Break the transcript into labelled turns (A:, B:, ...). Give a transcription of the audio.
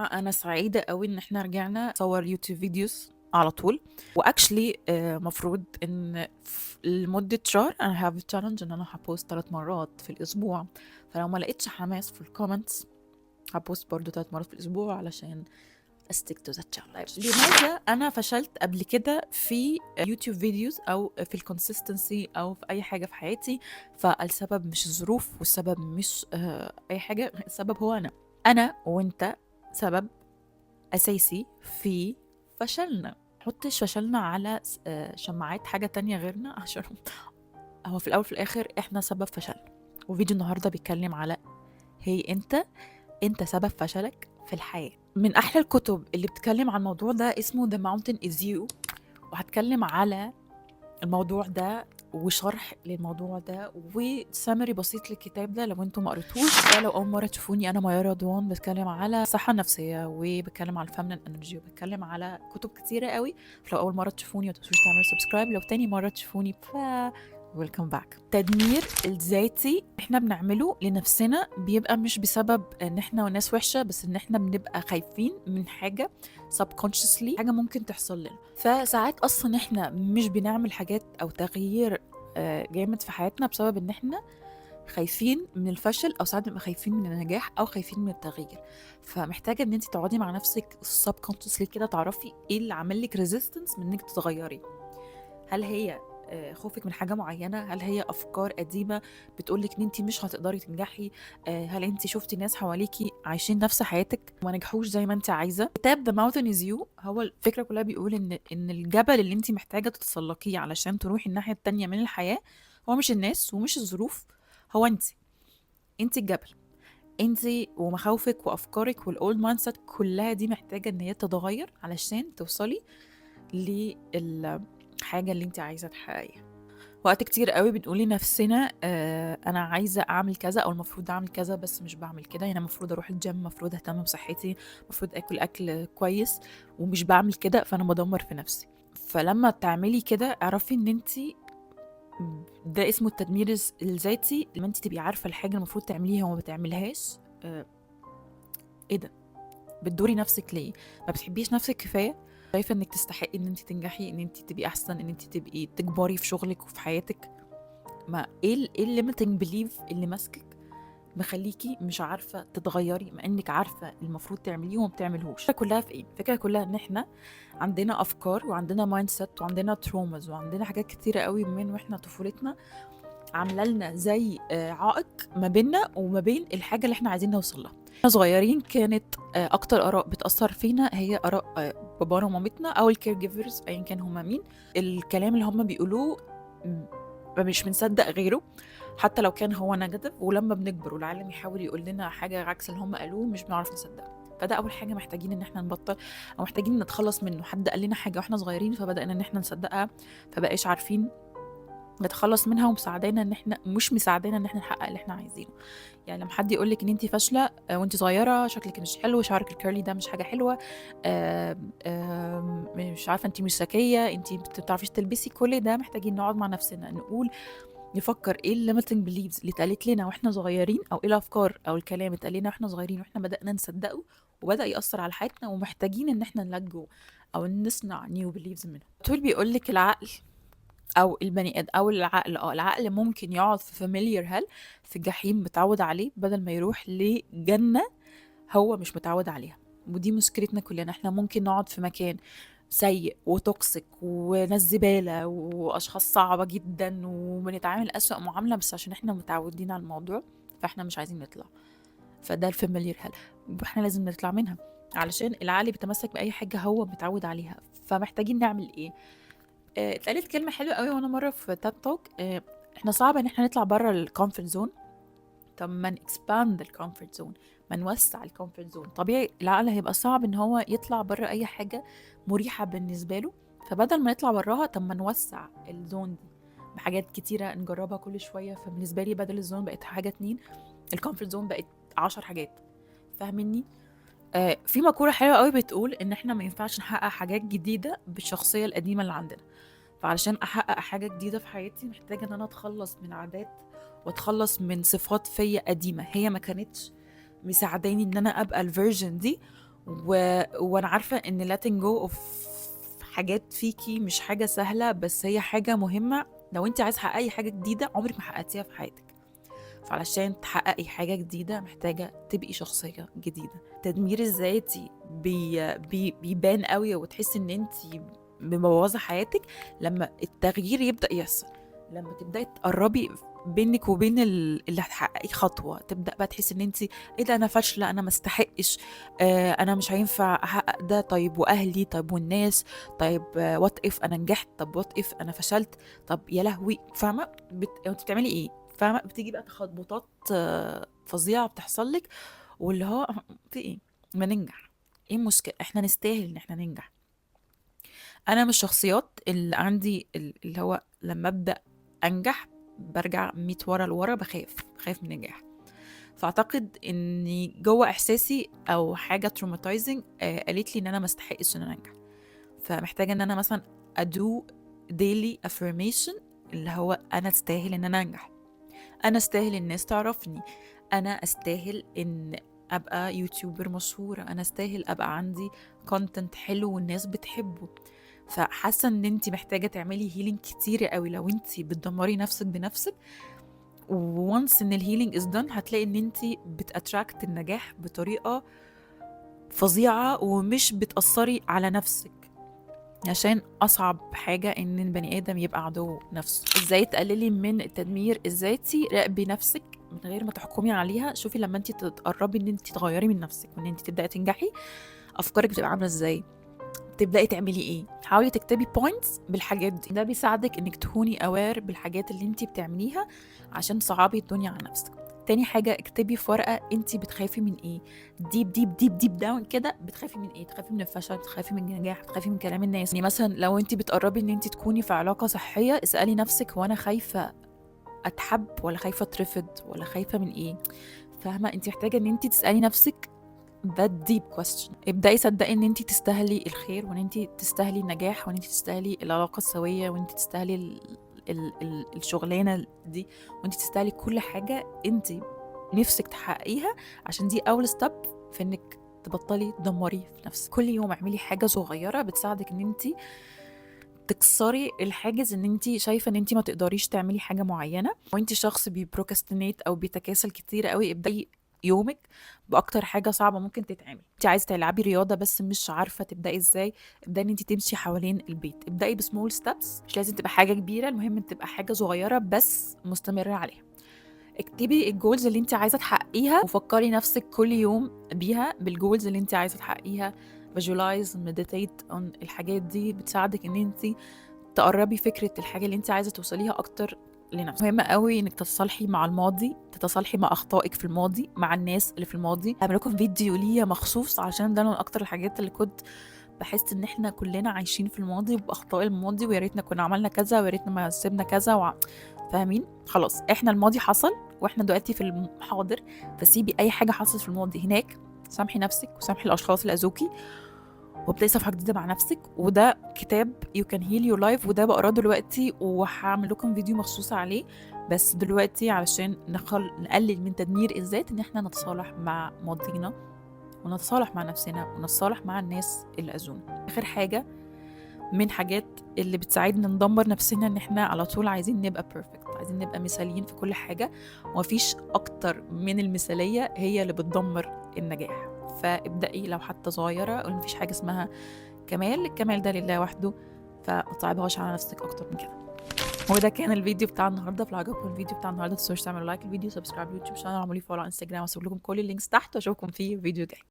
A: أنا سعيدة أوي إن إحنا رجعنا نصور يوتيوب فيديوز على طول، وأكشلي مفروض إن لمدة شهر أنا have a challenge إن أنا هبوست 3 مرات في الأسبوع، فلو ما لقيتش حماس في الكومنتس هبوست برضو 3 مرات في الأسبوع علشان stick to the challenge. لماذا أنا فشلت قبل كده في يوتيوب فيديوز أو في الكونسيستنسي أو في أي حاجة في حياتي؟ فالسبب مش الظروف، والسبب مش أي حاجة، السبب هو أنا وأنت سبب أساسي في فشلنا. حطش فشلنا على شماعات حاجة تانية غيرنا، عشان هو في الأول وفي الآخر إحنا سبب فشلنا. وفيديو النهاردة بيتكلم على هي أنت سبب فشلك في الحياة. من أحلى الكتب اللي بتتكلم عن الموضوع ده اسمه The Mountain is You، وهتكلم على الموضوع ده وشرح للموضوع ده وسمري بسيط للكتاب ده لو انتم ما قريتوش. لو اول مره تشوفوني، انا ميار رضوان، بتكلم على الصحه النفسيه وبتكلم على الفيمنين انرجي وبتكلم على كتب كتيره قوي. فلو اول مره تشوفوني ما تنسوش تعملوا سبسكرايب، لو تاني مره تشوفوني ويلكم باك. التدمير الذاتي احنا بنعمله لنفسنا بيبقى مش بسبب ان احنا ناس وحشه، بس ان احنا بنبقى خايفين من حاجه subconsciously، حاجه ممكن تحصل لنا. فساعات اصلا احنا مش بنعمل حاجات او تغيير جامد في حياتنا بسبب ان احنا خايفين من الفشل، او ساعات بنبقى خايفين من النجاح او خايفين من التغيير. فمحتاجه ان انت تقعدي مع نفسك subconsciously كده تعرفي ايه اللي عامل لك resistance من انك تتغيري. هل هي خوفك من حاجة معينة؟ هل هي أفكار قديمة بتقولك إن أنت مش هتقدري تنجحي؟ هل أنت شفتي ناس حواليكي عايشين نفس حياتك وما نجحوش زي ما أنت عايزة؟ كتاب The Mountain is You هو الفكرة كلها بيقول إن الجبل اللي أنت محتاجة تتسلقيه علشان تروحي الناحية التانية من الحياة هو مش الناس ومش الظروف، هو أنت الجبل. أنت ومخاوفك وأفكارك والأولد مايند سيت كلها دي محتاجة إن هي تتغير علشان توصلي للحاجة اللي أنت عايزة تحققيها. وقت كتير قوي بنقول لنفسنا انا عايزه اعمل كذا او المفروض اعمل كذا بس مش بعمل كده. يعني المفروض اروح الجيم، المفروض اهتم بصحتي، المفروض اكل اكل كويس، ومش بعمل كده، فانا بدمر في نفسي. فلما تعملي كده اعرفي ان انت ده اسمه التدمير الذاتي. لما انت تبقي عارفه الحاجه المفروض تعمليها وما بتعملهاش، ايه ده؟ بتدوري نفسك ليه؟ ما بتحبيش نفسك كفايه؟ شايفه انك تستحقي ان انت تنجحي، ان انت تبقي احسن، ان انت تبقي تكبري في شغلك وفي حياتك؟ ما ايه الليميتنج بليف اللي ماسكك مخليكي مش عارفه تتغيري مع انك عارفه المفروض تعمليه وما بتعملهوش؟ الفكره كلها في ايه؟ الفكره كلها ان احنا عندنا افكار وعندنا مايند سيت وعندنا تروماز وعندنا حاجات كتيره قوي من واحنا طفولتنا عامله لنا زي عائق ما بيننا وما بين الحاجه اللي احنا عايزين نوصل لها. احنا صغيرين كانت اكتر اراء بتاثر فينا هي اراء بابانا ومامتنا او الكير جيفرز ايا كان هما مين. الكلام اللي هما بيقولوه مش بنصدق غيره حتى لو كان هو نيجاتيف، ولما بنكبر والعالم يحاول يقول لنا حاجه عكس اللي هم قالوه مش بنعرف نصدقه. فده اول حاجه محتاجين ان احنا نبطل، او محتاجين نتخلص منه. حد قال لنا حاجه واحنا صغيرين فبدانا ان احنا نصدقها، فبقاش عارفين نتخلص منها، ومساعدانا ان احنا مش مساعدانا ان احنا نحقق اللي احنا عايزينه. يعني لما حد يقول لك ان انت فاشله وانت صغيره، شكلك مش حلو، شعرك الكيرلي ده مش حاجه حلوه، مش عارفه انت مش ذكيه، انت ما بتعرفيش تلبسي، كل ده محتاجين نقعد مع نفسنا نقول، نفكر ايه الليميتنج بليفز اللي اتقالت لنا واحنا صغيرين، او ايه الافكار او الكلام اللي اتقال لنا واحنا صغيرين واحنا بدانا نصدقه وبدا ياثر على حياتنا، ومحتاجين ان احنا نلجو او نصنع نيو بليفز منه. طول بيقول لك العقل او البني ادم او العقل ممكن يقعد في فاميليار هيل، في جحيم متعود عليه، بدل ما يروح لجنه هو مش متعود عليها. ودي مشكلتنا كلنا، احنا ممكن نقعد في مكان سيء وتوكسيك وناس زبالة وأشخاص صعبة جدا وبنتعامل أسوأ معاملة، بس عشان احنا متعودين على الموضوع فاحنا مش عايزين نطلع. فده الفاميليار هيل، واحنا لازم نطلع منها علشان العقل بيتمسك بأي حاجة هو متعود عليها. فمحتاجين نعمل ايه؟ اتقالت كلمة حلوة قوي وانا مرة في تاد توك، احنا صعب ان احنا نطلع بره الكومفورت زون. طب ما نكسباند الكومفورت زون، ما نوسع الكومفورت زون. طبيعي العقل هيبقى صعب ان هو يطلع بره اي حاجة مريحة بالنسبة له، فبدل ما نطلع براها طب ما نوسع الزون دي بحاجات كتيرة نجربها كل شوية. فبالنسبة لي بدل الزون بقت حاجة 2، الكومفورت زون بقت 10 حاجات. فاهميني؟ في مقولة حلوة قوي بتقول ان احنا ما ينفعش نحقق حاجات جديدة بالشخصية القديمة اللي عندنا. فعلشان احقق حاجة جديدة في حياتي محتاجة ان انا اتخلص من عادات واتخلص من صفات فيا قديمة هي ما كانتش مساعداني ان انا ابقى الفيرجن دي، وأنا عارفة إن letting go of حاجات فيكِ مش حاجة سهلة، بس هي حاجة مهمة لو أنتِ عايزة تحققي حاجة جديدة عمرِك ما حققتيها في حياتِك. فعلشان تحققي حاجة جديدة محتاجة تبقي شخصية جديدة. التدمير الذاتي بيبان قوي وتحسي ان انت مبوظة حياتك لما التغيير يبدأ يحصل، لما تبدأي تقربي بينك وبين اللي هتحققي خطوة، تبدأ بقى تحسي ان انت ايه ده، انا فاشلة، انا مستحقش، انا مش هينفع احقق ده، طيب واهلي، طيب والناس، طيب وات اف انا نجحت، طب وات اف انا فشلت، طب يا لهوي، فاهمة انت بتعملي ايه؟ فاهمة بتيجي بقى تخبطات فظيعة بتحصل لك، واللي هو في ايه، ما ننجح، ايه المشكلة، احنا نستاهل ان احنا ننجح. انا من الشخصيات اللي عندي اللي هو لما ابدا انجح برجع 100 ورا لورا، بخاف من النجاح. فاعتقد اني جوه احساسي او حاجه تروماتايزنج قالت لي ان انا ما استحقش ان انا انجح. فمحتاجه ان انا مثلا ادو ديلي افرميشن، اللي هو انا استاهل ان انا انجح، انا استاهل الناس تعرفني، انا استاهل ان ابقى يوتيوبر مشهوره، انا استاهل ابقى عندي كونتنت حلو والناس بتحبه. فحاسه ان انت محتاجه تعملي هيلينج كتير قوي لو انت بتدمري نفسك بنفسك. وونس ان الهيلينج از دون هتلاقي ان انت بتاتراكت النجاح بطريقه فظيعه ومش بتاثري على نفسك، عشان اصعب حاجه ان البني ادم يبقى عدو نفسه. ازاي تقللي من التدمير الذاتي؟ راقبي نفسك من غير ما تحكمي عليها. شوفي لما انت تقربي ان انت تغيري من نفسك وان انت تبداي تنجحي، افكارك بتبقى عامله ازاي، تبداي تعملي ايه. حاولي تكتبي بوينتس بالحاجات دي، ده بيساعدك انك تكوني اوير بالحاجات اللي انت بتعمليها عشان تصعبي الدنيا على نفسك. تاني حاجة، اكتبي في ورقة انت بتخافي من ايه، ديب ديب ديب ديب داون كده، بتخافي من ايه؟ بتخافي من الفشل، بتخافي من النجاح، بتخافي من كلام الناس. يعني مثلا لو انت بتقربي ان انت تكوني في علاقة صحية، اسألي نفسك هو انا خايفة اتحب ولا خايفة اترفض ولا خايفة من ايه؟ فاهمة؟ انت محتاجة ان انت تسألي نفسك that deep question. ابدأي صدقي ان انت تستاهلي الخير، وان انت تستاهلي النجاح، وان انت تستاهلي العلاقة السوية، وان انت تستاهلي الشغلانة دي، وانت تستاهلي كل حاجة انت نفسك تحققيها، عشان دي اول ستيب في انك تبطلي تدمري في نفسك. كل يوم اعملي حاجة صغيرة بتساعدك ان انت تكسري الحاجز ان انت شايفه ان انت ما تقدريش تعملي حاجه معينه، وانت شخص بيبروكاستينيت او بيتكاسل كتير قوي. ابداي يومك باكتر حاجه صعبه ممكن تتعمل. انت عايزه تلعبي رياضه بس مش عارفه تبداي ازاي، ابداي ان انت تمشي حوالين البيت. ابداي بسمول ستابس، مش لازم تبقى حاجه كبيره، المهم ان تبقى حاجه صغيره بس مستمره عليها. اكتبي الجولز اللي انت عايزه تحققيها وفكري نفسك كل يوم بيها بالجولز اللي انت عايزه تحققيها. visualize meditate on الحاجات دي بتساعدك ان انت تقربي فكرة الحاجة اللي انت عايزة توصليها اكتر لنفسك. مهم قوي انك تتصالحي مع الماضي، تتصالحي مع اخطائك في الماضي، مع الناس اللي في الماضي. هعمل لكم فيديو ليا مخصوص عشان ده من اكتر الحاجات اللي كنت بحس ان احنا كلنا عايشين في الماضي باخطاء الماضي، ويا ريتنا كنا عملنا كذا، ويا ريتنا ما سيبنا كذا فاهمين؟ خلاص احنا الماضي حصل واحنا دلوقتي في الحاضر، فسيبي اي حاجة حصلت في الماضي هناك، سامحي نفسك وسامحي الاشخاص اللي اذوكي، وابدأي صفحة جديدة مع نفسك. وده كتاب You Can Heal Your Life، وده بقراه دلوقتي وهعمل لكم فيديو مخصوص عليه. بس دلوقتي علشان نقلل من تدمير الذات، ان احنا نتصالح مع ماضينا ونتصالح مع نفسنا ونتصالح مع الناس اللي اذونا. اخر حاجة من حاجات اللي بتساعدنا ندمر نفسنا، ان احنا على طول عايزين نبقى بيرفكت، عايزين نبقى مثاليين في كل حاجة، ومفيش اكتر من المثالية هي اللي بتدمر النجاح. فابدأي لو حتى صغيرة، ومفيش حاجة اسمها كمال، الكمال ده لله وحده، فما تصعبهاش على نفسك اكتر من كده. وده كان الفيديو بتاع النهارده. لو عجبكم الفيديو بتاع النهارده، متنسوش تعملوا لايك الفيديو، سبسكرايب يوتيوب شانل، اعملوا لي فولو على انستجرام، واسيب لكم كل اللينكس تحت، واشوفكم في فيديو جاي.